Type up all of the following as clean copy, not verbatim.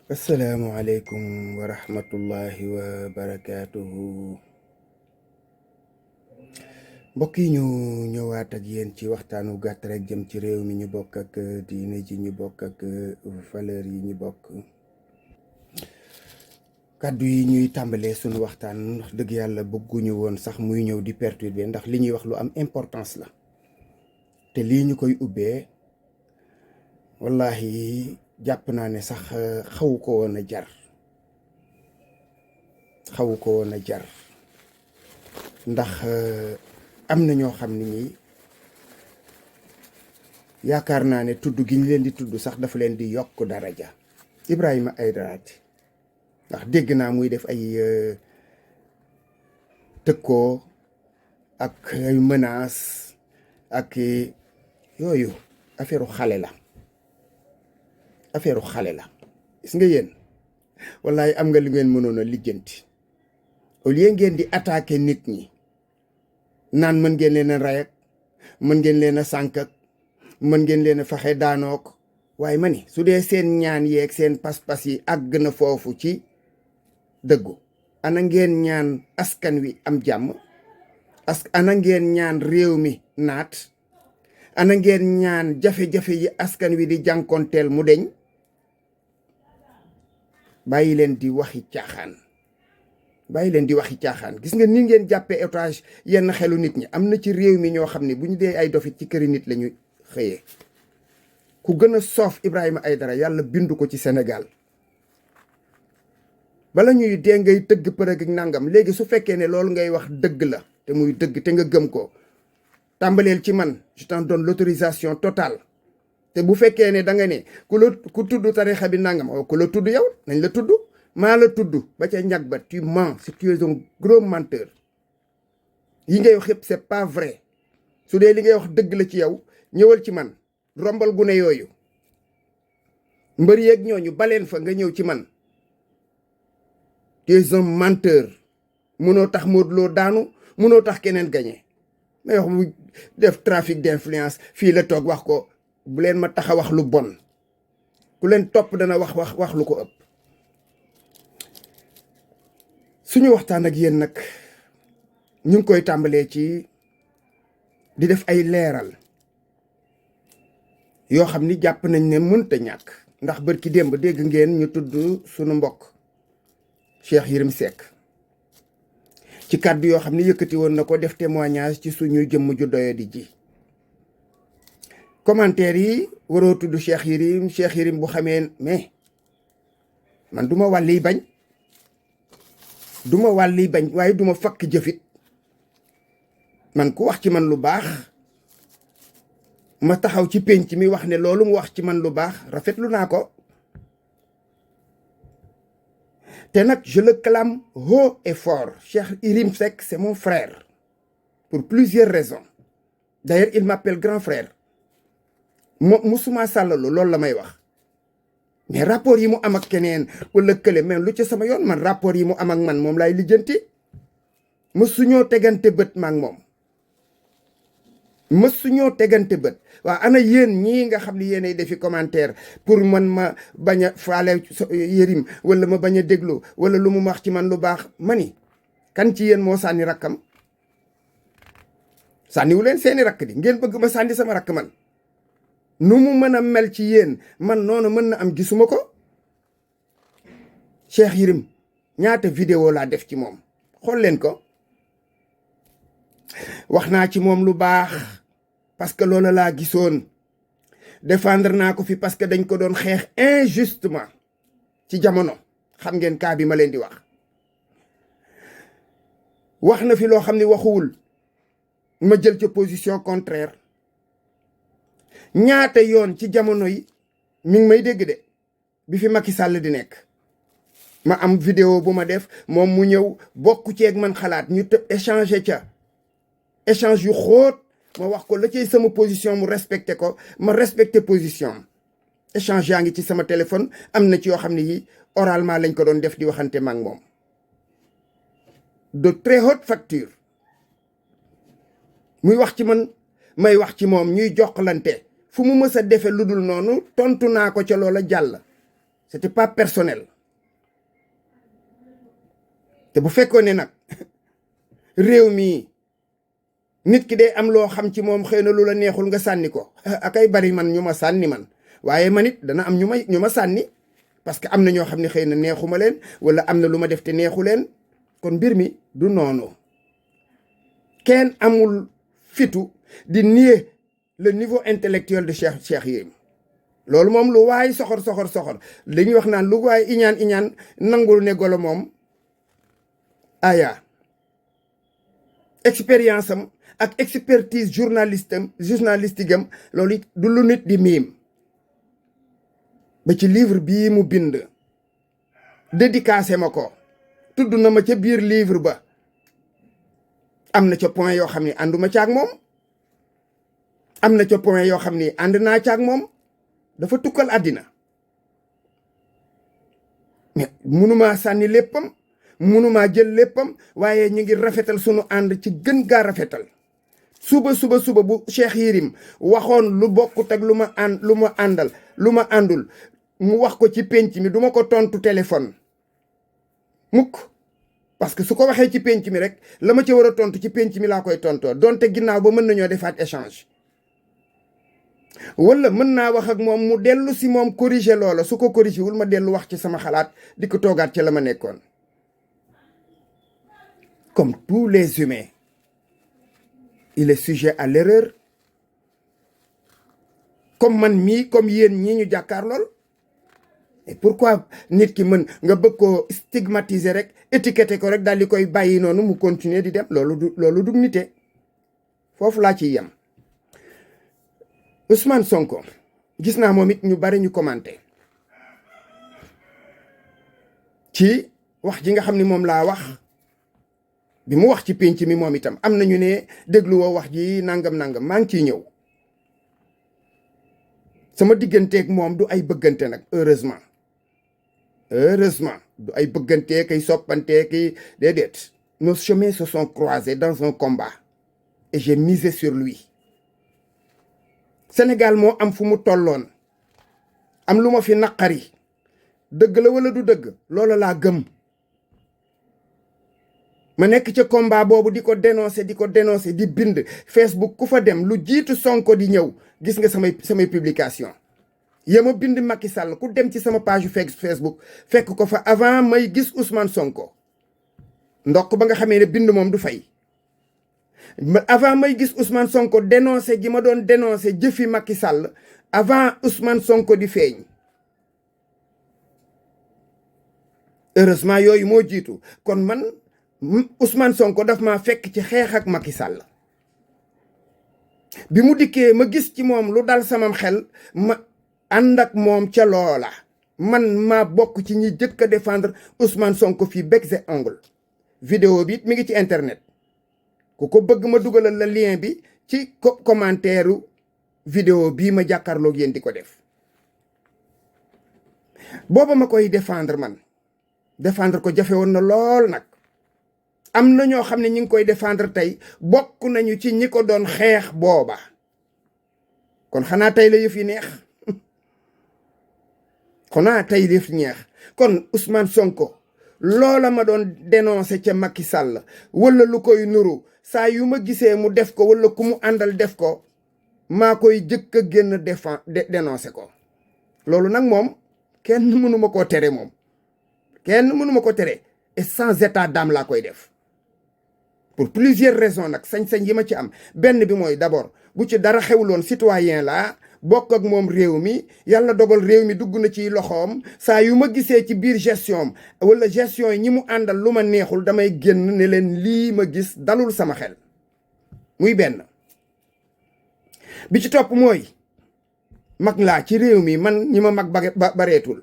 asalaamualeykum wa rahmatullahi wa barakaatuhu. Mbokk yi ñu ñëwaat ak yéen ci waxtaanu gàtt rek jëm ci réew mi ñu bokk ak diine ji ñu bokk ak valeur yi ñu bokk. kàddu yi ñuy tàmbalee sunu waxtaan wax dëgg yàlla bëgguñu woon sax muy ñëw di perturber ndax li ñuy wax lu am importance la te lii ñu koy ubbee wallahi jàpp naa ne sax xawu ko woon a jar ndax am na ñoo xam ne ñi yaakaar naa ne tudd gi ñu leen di tudd sax dafa leen di yokk daraja. Ibrahima Aïdara ndax dégg naa muy def ay tëkkoo ak ay menaces ak yooyu affaire xale la gis nga yéen wallaay am nga li ngeen mënoon a lijjanti au lieu ngeen di attaquer nit ñi naan mën ngeen leen a rey ak mën ngeen leen a sànk ak mën ngeen leen a faxe daanook waaye ma ni su dee seen ñaan yeeg seen pas-pas yi àgg na foofu ci dëggu ana ngeen ñaan askan wi am jàmm ana ngeen ñaan réew mi naat ana ngeen ñaan jafe-jafe yi askan wi di jànkonteel mu deñ bàyyi leen di waxi caaxaan gis nga ni ngeen jàppee otage yenn xelu nit ñi am na ci réew mi ñoo xam ne bu ñu dee ay dofit ci këri nit la ñu xëyee ku gën a soof Ibrahima Aïdara yàlla bindu ko ci Sénégal bala ñuy dee ngay tëgg përëg ak nangam léegi su fekkee ne loolu ngay wax dëgg la te muy dëgg te nga gëm ko tàmbaleel ci man je t'en donne l'autorisation totale te bu fekkee ne da nga ne ku tudd tarixa bi nangam ku la tudd yow nañ la tudd maa la tudd ba ca ñag ba tu mens si tu es un gros menteur yi ngay wax yëpp c'est pas vrai su dee li ngay wax dëgg la ci yow ñëwal ci man rombal gune yooyu mbër yeeg ñooñu baleen fa nga ñëw ci man tu es un menteur mënoo tax Modou Lo daanu mënoo tax keneen gagné may wax mu def trafic d'influence fii la toog wax ko bu leen ma tax a wax lu bon ku leen topp dana wax lu ko ëpp. suñu waxtaan ak yéen nag ñu ngi koy tàmbalee ci di def ay leeral yoo xam ni jàpp nañ ne mënta ñàkk ndax bërki démb dégg ngeen ñu tudd suñu mbokk Cheikh Yérim Seck ci kàddu yoo xam ne yëkkati woon na ko def témoignage ci suñu jëmm ju doyadi ji. commentaire yi waroo tudd Cheikh Yérim bu xamee mais man duma wàlliy bañ waaye duma fakk jëfit man ku wax ci man lu baax ma taxaw ci pénc mi wax ne loolu mu wax ci man lu baax rafetlu naa ko te nag je le clame haut et fort. Cheikh Yérim Seck c'est mon frère pour plusieurs raisons. D'ailleurs il m'appelle grand frère. musuma sàllalu loolu la may wax mais rapport yi mu am ak keneen wala kële mais lu ci sama yoon man rapport yi mu am ak man moom laay lijjanti mësuñoo tegante bët maak moom waaw ana yéen ñii nga xam ne yéenay defi commentaire pour man ma bañ a faale Yérim wala ma bañ a déglu wala lu mu wax ci man lu baax ma ni kan ci yéen moo sànni rakkam sànniwu leen seeni rakk di ngeen bëgg ma sànni sama rakk man nu mu mën a mel ci yéen man noonu mën na am gisuma ko. Cheikh Yérim ñaata vidéo laa def ci moom xool leen ko wax naa ci moom lu baax parce que loola laa gisoon défendre naa ko fi parce que dañ ko doon xeex injustement ci jamono xam ngeen cas bi ma leen di wax na fi loo xam ne waxuwul ma jël ca position contraire. ñaata yoon ci jamono yi mi ngi may dégg de bi fi Macky Sall di nekk ma am vidéo bu ma def moom mu ñëw bokk ceeg man xalaat ñu échange yu xóot ma wax ko la cay sama position mu respecté ko ma respecté position échange yaa ngi ci sama téléphone am na ci yoo xam ne yi oralement lañ ko doon def di waxante mag moom de très haute facture muy wax ci man may wax ci moom ñuy jokkalante fu mu mës a defe lu dul noonu tontu naa ko ca loola jàll c'était pas personnel. te bu fekkoon ne nag réew mi nit ki day am loo xam ci moom xëy na lu la neexul nga sànni ko akay bari man ñu ma sànni man waaye man it dana am ñu ma sànni parce que am na ñoo xam ne xëy na neexuma leen wala am na lu ma def te neexu leen kon mbir mi du noonu kenn amul fitu di nier le niveau intellectuel de Cheikh Yérim loolu moom lu waay soxor li ñuy wax naan lu waay iñaan nangul ne golo moom aya expérience am ak expertise journalistique am loolu it du lu nit di miim ba ci livre bii mu bind dédicacé ma ko tudd na ma ca biir livre ba am na ca point yoo xam ne ànduma caag moom am na ca point yoo xam ni ànd naa caag moom dafa tukkal àddina mais munumaa sànni léppam munumaa jël léppam waaye ñu ngi rafetal sunu ànd ci gën gaa rafetal suba bu Cheikh Yérim waxoon lu bokkut ak lu ma àndal lu ma àndul mu wax ko ci penc mi duma ko tontu téléphone mukk parce que su ko waxee ci penc mi rek la ma ci war a tontu ci penc mi laa koy tontoo donte ginnaaw ba mën nañoo defaat échange wala mën naa wax ak moom mu dellu si moom corriger loola su ko corriger wul ma dellu wax ci sama xalaat di ko toogaat ci la ma nekkoon. Comme tous les humains il est sujet à l'erreur comme man mii comme yéen ñii ñu jàkkaar lool et pourquoi nit ki mën nga bëgg koo stigmatiser rek étiqueter ko rek daal di koy bàyyi noonu mu continuer di dem loolu du nite foofu laa ciy yem. Ousmane Sonko gis naa moom it ñu bari ñu commenté ci wax ji nga xam ni moom laa wax bi mu wax ci pénc mi moom itam am na ñu ne dégluwoo wax ji nangam maa ngi ciy ñëw sama digganteeg moom du ay bëggante nag heureusement du ay bëggante kay soppante kay déedéet nos chemins se sont croisés dans un combat et j'ai misé sur lui. Sénégal moo am fu mu tolloon am lu ma fi naqari dëgg la wala du dëgg loola laa gëm ma nekk ca combat boobu di ko dénoncer di bind Facebook ku fa dem lu jiitu Sonko di ñëw gis nga samay publication ya ma bind Macky Sall ku dem ci sama page Facebook fekk ko fa avant may gis Ousmane Sonko ndokk ba nga xamee ne bind moom du fay avant may gis Ousmane Sonko dénoncé gi ma doon dénoncé jëfi Macky Sall avant Ousmane Sonko di feeñ heureusement yooyu moo jiitu kon man Ousmane Sonko daf ma fekk ci xeex ak Macky Sall bi mu dikkee ma gis ci moom lu dal samam xel ma ànd ak moom ca loola man ma bokk ci ñi jëkk a défendre Ousmane Sonko fii bec et ongle vidéo bi it mi ngi ci internet ku ko bëgg ma dugalal la lien bi ci commentaire vidéo bii ma jàkkaarloog yéen di ko def booba ma koy défendre ko jafe woon na lool nag am na ñoo xam ne ñi ngi koy défendre tey bokk nañu ci ñi ko doon xeex booba kon xanaa tey la yëf yi neex kon Ousmane Sonko loola ma doon dénoncer ca Macky Sall wala lu koy nuru saa yu ma gisee mu def ko wala ku mu àndal def ko maa koy jëkk a génn dénoncer ko loolu nag moom kenn mënuma koo tere moom kenn mënuma ko tere et sans état d'âme laa koy def pour plusieurs raisons nag sañ-sañ yi ma ci am benn bi mooy d'abord bu ci dara xewloon citoyen laa bokk ak moom réew mi yàlla dogal réew mi dugg na ci loxoom saa yu ma gisee ci biir gestion wala gestion yi ñi mu àndal lu ma neexul damay génn ne leen lii ma gis dalul sama xel muy benn bi ci topp mooy mag laa ci réew mi man ñi ma mag bareetul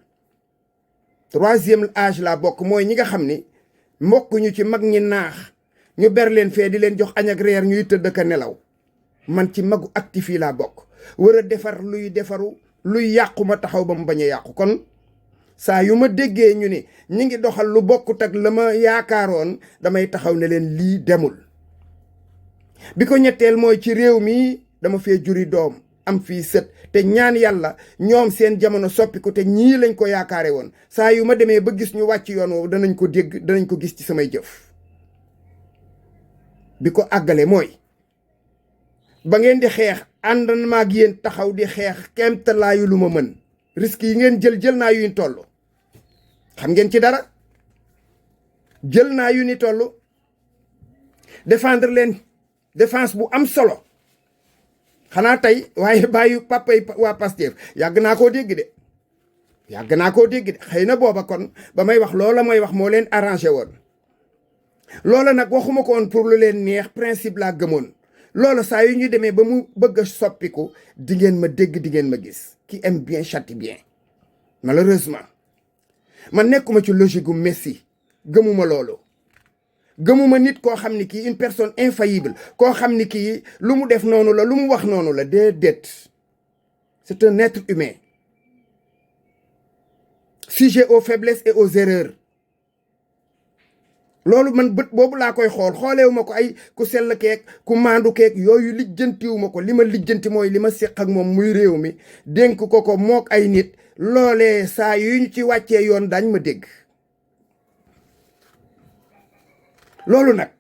troisième âge laa bokk mooy ñi nga xam ni mbokk ñu ci mag ñi naax ñu ber leen fee di leen jox añ ak reer ñuy tëdd ka nelaw man ci magu actif yi laa bokk war a defar luy defaru luy yàqu ma taxaw ba mu bañ a yàqu kon saa yu ma déggee ñu ni ñi ngi doxal lu bokkut ak la ma yaakaaroon damay taxaw ne leen lii demul bi ko ñetteel mooy ci réew mi dama fee juri doom am fii sët te ñaan yàlla ñoom seen jamono soppiku te ñii lañ ko yaakaare woon saa yu ma demee ba gis ñu wàcc yoon woowu danañ ko dégg danañ ko gis ci samay jëf bi ko àggale mooy ba ngeen di xeex ànd ma ak yéen taxaw di xeex kemtalaayu lu ma mën risque yi ngeen jël naa yu ñu toll xam ngeen ci dara jël naa yu ni toll défendre leen défense bu am solo xanaa tey waaye bàyyi papay waa Pastef yàgg naa koo dégg de xëy na booba kon ba may wax loola mooy wax moo leen arrangé woon loola nag waxuma ko woon pour lu leen neex principe laa gëmoon loola saa yu ñu demee ba mu bëgg a soppiku di ngeen ma dégg di ngeen ma gis qui aime bien châtie bien malheureusement man nekkuma ci logique gu Messi gëmuma loolu gëmuma nit koo xam ni kii une personne infaillible koo xam ni kii lu mu def noonu la lu mu wax noonu la déedéet c'est un être humain sujet aux faiblesses et aux erreurs loolu man bët boobu laa koy xooleewu ma ko ay ku sell keek ku maandu keek yooyu lijjantiwu ma ko li ma lijjanti mooy li ma séq ak moom muy réew mi dénk ko mook ay nit loolee saa yu ñu ci wàccee yoon dañ ma dégg loolu nag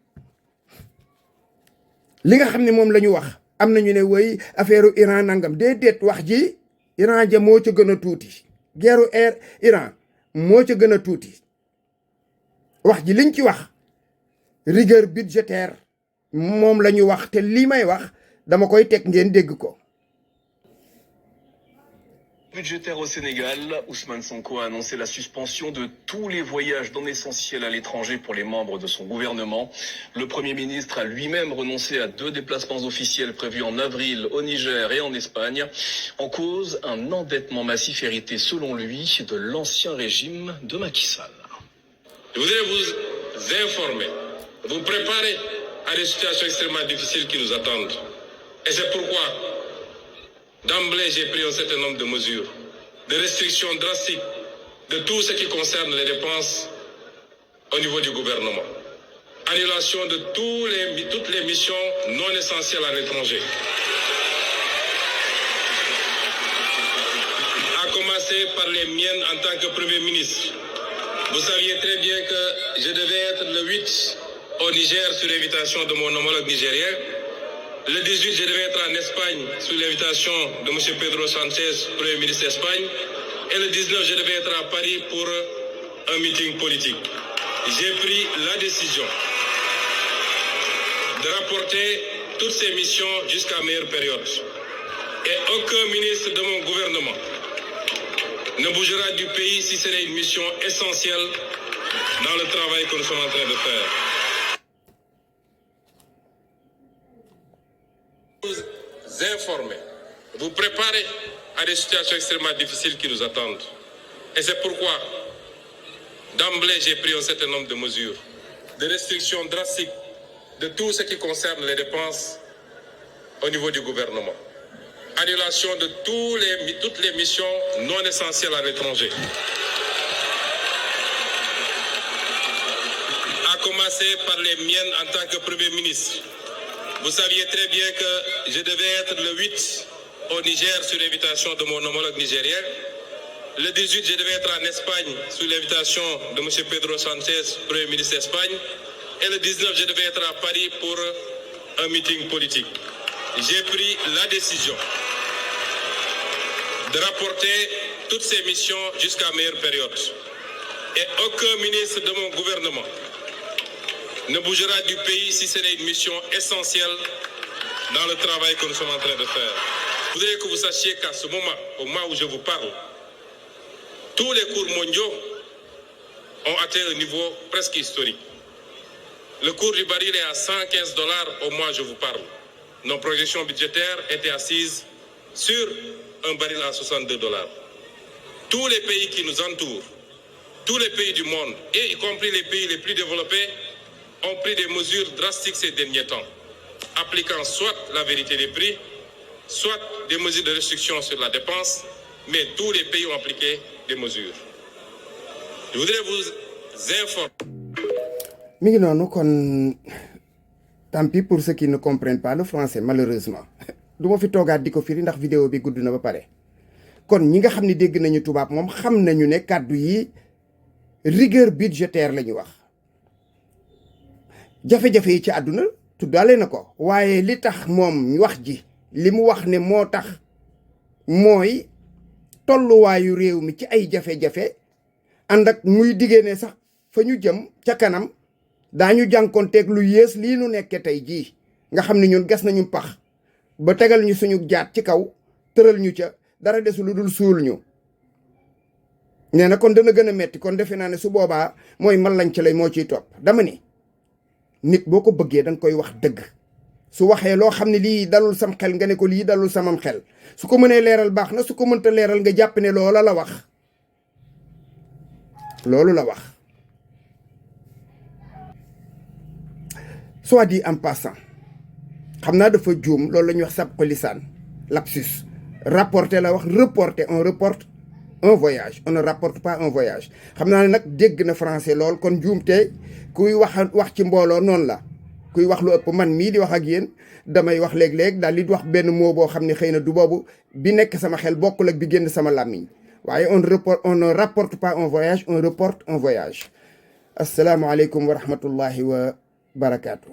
li nga xam ne moom la ñu wax am nañu ne woy affaire Iran nangam déedéet wax ji Iran ja moo ca gën a tuuti guerru Iran moo ca gën a tuuti wax ji liñ ci wax rigueur budgétaire moom la ñu wax te lii may wax dama koy teg ngeen dégg ko. Budgétaire au Sénégal, Ousmane Sonko a annoncé la suspension de tous les voyages non essentiels à l'étranger pour les membres de son gouvernement. Le Premier ministre a lui-même renoncé à 2 déplacements officiels prévus en avril au Niger et en Espagne. En cause, un endettement massif hérité selon lui de l'ancien régime de Macky Sall. Je voudrais vous informer, vous préparer à des situations extrêmement difficiles qui nous attendent. Et c'est pourquoi d'emblée, j'ai pris un certain nombre de mesures, de restrictions drastiques de tout ce qui concerne les dépenses au niveau du gouvernement. Annulation de toutes les missions non essentielles à l'étranger. À commencer par les miennes en tant que Premier ministre. Vous saviez très bien que je devais être le 8 au Niger sur l'invitation de mon homologue nigérien. Le 18, je devais être en Espagne sous l'invitation de M. Pedro Sanchez, Premier ministre d'Espagne. Et le 19, je devais être à Paris pour un meeting politique. J'ai pris la décision de rapporter toutes ces missions jusqu'à meilleure période. Et aucun ministre de mon gouvernement ne bougera du pays si ce n'est une mission essentielle dans le travail que nous sommes en train de faire. Vous informer, vous préparer à des situations extrêmement difficiles qui nous attendent. Et c'est pourquoi, d'emblée, j'ai pris un certain nombre de mesures, de restrictions drastiques de tout ce qui concerne les dépenses au niveau du gouvernement. Annulation de toutes les missions non essentielles à l'étranger. À commencer par les miennes en tant que Premier ministre. Vous saviez très bien que je devais être le 8 au Niger sur l'invitation de mon homologue nigérien. Le 18, je devais être en Espagne sous l'invitation de M. Pedro Sanchez, Premier ministre d'Espagne. Et le 19, je devais être à Paris pour un meeting politique. J'ai pris la décision de rapporter toutes ces missions jusqu'à meilleure période. Et aucun ministre de mon gouvernement ne bougera du pays si ce n'est une mission essentielle dans le travail que nous sommes en train de faire. Je voudrais que vous sachiez qu'à ce moment, au moment où je vous parle, tous les cours mondiaux ont atteint un niveau presque historique. Le cours du baril est à 115 $ au mois où je vous parle. Nos projections budgétaires étaient assises sur un baril à 62 $. Tous les pays qui nous entourent, tous les pays du monde, y compris les pays les plus développés, ont pris des mesures drastiques ces derniers temps, appliquant soit la vérité des prix, soit des mesures de restriction sur la dépense, mais tous les pays ont appliqué des mesures. Je voudrais vous informer. mi ngi noonu kon tant pis pour ceux qui ne comprennent pas le français malheureusement du ma fi toogaat di ko firi ndax vidéo bi gudd na ba pare. kon ñi nga xam ne dégg nañu tubaab moom xam nañu ne kàddu yi rigueur budgétaire la ñu wax. jafe-jafe yi ci àdduna tuddaale na ko waaye li tax moom wax ji li mu wax ne moo tax mooy tolluwaayu réew mi ci ay jafe-jafe ànd ak muy diggée ne sax fa ñu jëm ca kanam daañu jànkoonteeg lu yées lii nu nekke tey jii nga xam ne ñun gas nañu pax ba tegal ñu suñu jaat ci kaw tëral ñu ca dara desu lu dul suul ñu nee na kon dana gën a metti kon defe naa ne su boobaa mooy man lañ ci lay moo ciy topp dama ni nit boo ko bëggee danga koy wax dëgg su waxee loo xam ne lii dalul sam xel nga ne ko lii dalul samam xel su ko mënee leeral baax na su ko mënta leeral nga jàpp ne loola la wax loolu la wax. soit dit en passant xam naa dafa juum loolu la ñuy wax sabqu lisaan lapsus rapporter la wax reporter on reporte un voyage on ne rapporte pas un voyage xam naa ne nag dégg na français lool kon juumte kuy wax ci mbooloo noonu la kuy wax lu ëpp man mii di wax ak yéen damay wax léeg-léeg daal di wax benn mot boo xam ne xëy na du boobu bi nekk sama xel bokkul ak bi génn sama làmmiñ waaye on ne rapporte pas un voyage on reporte un voyage. asalaamaaleykum wa rahmatullahi wa barakaatu.